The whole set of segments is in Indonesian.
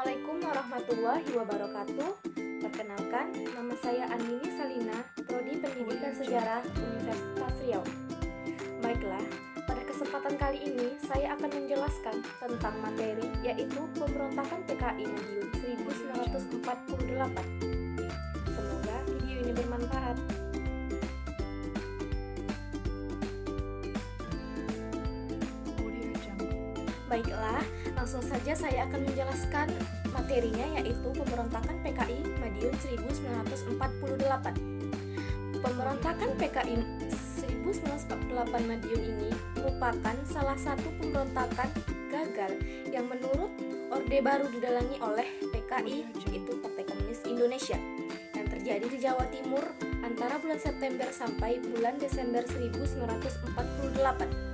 Assalamualaikum warahmatullahi wabarakatuh. Perkenalkan, nama saya Andini Salina, Prodi Pendidikan Sejarah Universitas Riau. Baiklah, pada kesempatan kali ini saya akan menjelaskan tentang materi yaitu pemberontakan PKI Madiun 1948. Semoga video ini bermanfaat. Baiklah, langsung saja saya akan menjelaskan materinya yaitu pemberontakan PKI Madiun 1948. Pemberontakan PKI 1948 Madiun ini merupakan salah satu pemberontakan gagal yang menurut Orde Baru didalangi oleh PKI, yaitu Partai Komunis Indonesia, yang terjadi di Jawa Timur antara bulan September sampai bulan Desember 1948.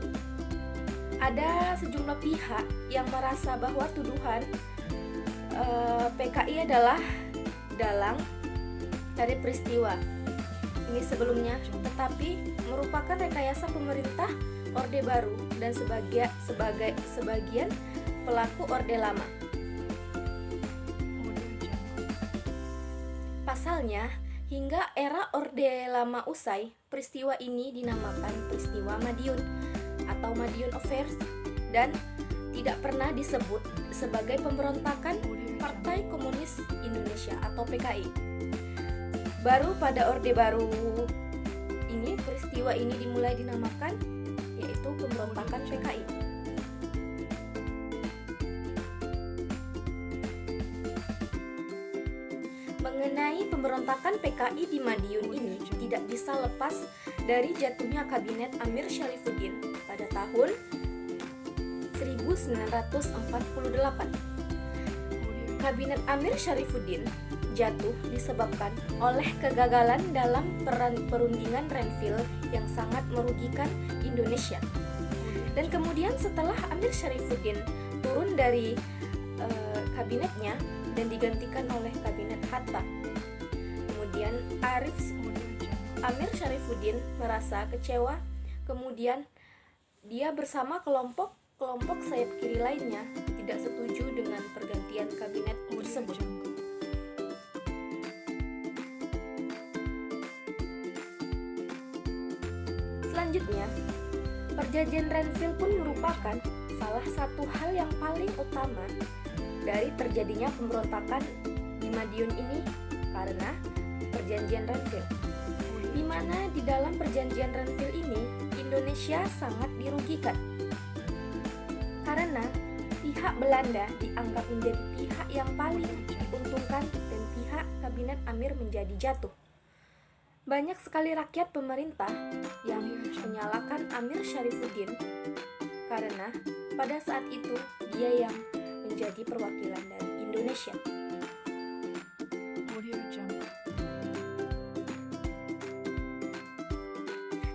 Ada sejumlah pihak yang merasa bahwa tuduhan PKI adalah dalang dari peristiwa ini sebelumnya, tetapi merupakan rekayasa pemerintah Orde Baru dan sebagian pelaku Orde Lama. Pasalnya, hingga era Orde Lama usai, peristiwa ini dinamakan peristiwa Madiun atau Madiun Affairs dan tidak pernah disebut sebagai pemberontakan Partai Komunis Indonesia atau PKI. Baru pada Orde Baru ini peristiwa ini dimulai dinamakan yaitu pemberontakan PKI. Mengenai pemberontakan PKI di Madiun ini tidak bisa lepas dari jatuhnya Kabinet Amir Syarifuddin pada tahun 1948. Kabinet Amir Syarifuddin jatuh disebabkan oleh kegagalan dalam perundingan Renville yang sangat merugikan Indonesia. Dan kemudian setelah Amir Syarifuddin turun dari kabinetnya dan digantikan oleh kabinet Hatta, kemudian Amir Syarifuddin merasa kecewa, kemudian dia bersama kelompok sayap kiri lainnya tidak setuju dengan pergantian kabinet tersebut. Selanjutnya, perjanjian Renville pun merupakan salah satu hal yang paling utama dari terjadinya pemberontakan di Madiun ini karena perjanjian Renville, di mana di dalam perjanjian Renville ini Indonesia sangat dirugikan karena pihak Belanda dianggap menjadi pihak yang paling diuntungkan dan pihak kabinet Amir menjadi jatuh. Banyak sekali rakyat pemerintah yang menyalahkan Amir Syarifuddin karena pada saat itu dia yang menjadi perwakilan dari Indonesia.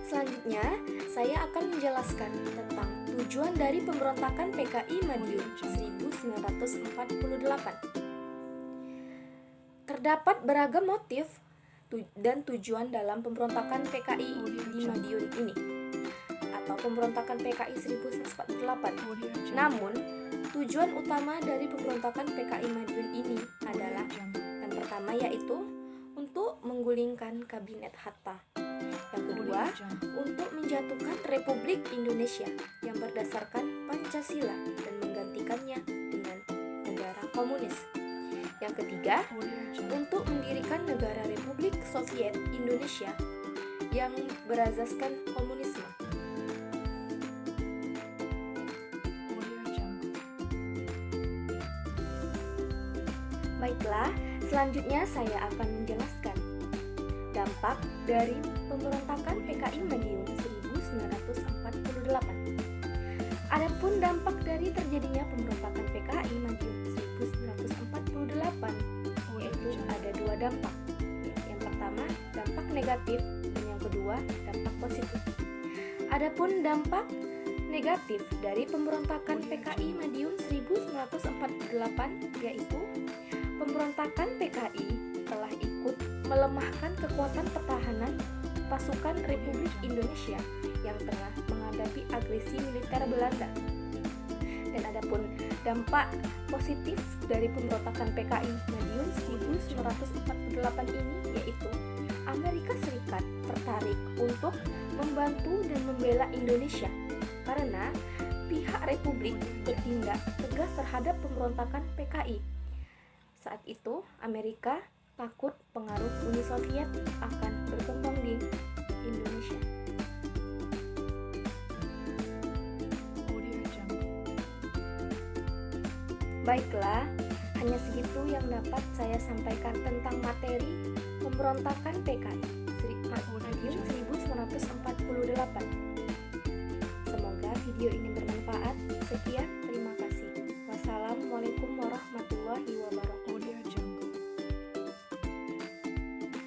Selanjutnya, saya akan menjelaskan tentang tujuan dari pemberontakan PKI Madiun 1948. Terdapat beragam motif dan tujuan dalam pemberontakan PKI di Madiun ini atau pemberontakan PKI 1948. Namun, tujuan utama dari pemberontakan PKI Madiun ini adalah yang pertama yaitu untuk menggulingkan kabinet Hatta. Yang kedua, untuk menjatuhkan Republik Indonesia yang berdasarkan Pancasila dan menggantikannya dengan negara komunis. Yang ketiga, untuk mendirikan negara Republik Soviet Indonesia yang berazaskan komunisme. Baiklah, selanjutnya saya akan menjelaskan dampak dari pemberontakan PKI Madiun 1948. Adapun dampak dari terjadinya pemberontakan PKI Madiun 1948 yaitu ada dua dampak. Yang pertama, dampak negatif dan yang kedua, dampak positif. Adapun dampak negatif dari pemberontakan PKI Madiun 1948 yaitu pemberontakan PKI telah ikut melemahkan kekuatan pertahanan pasukan Republik Indonesia yang tengah menghadapi agresi militer Belanda. Dan adapun dampak positif dari pemberontakan PKI Madiun 1948 ini yaitu Amerika Serikat tertarik untuk membantu dan membela Indonesia karena pihak Republik bertindak tegas terhadap pemberontakan PKI. Saat itu Amerika takut pengaruh Uni Soviet akan berkembang di Indonesia. Baiklah, hanya segitu yang dapat saya sampaikan tentang materi pemberontakan PKI Madiun 1948. Semoga video ini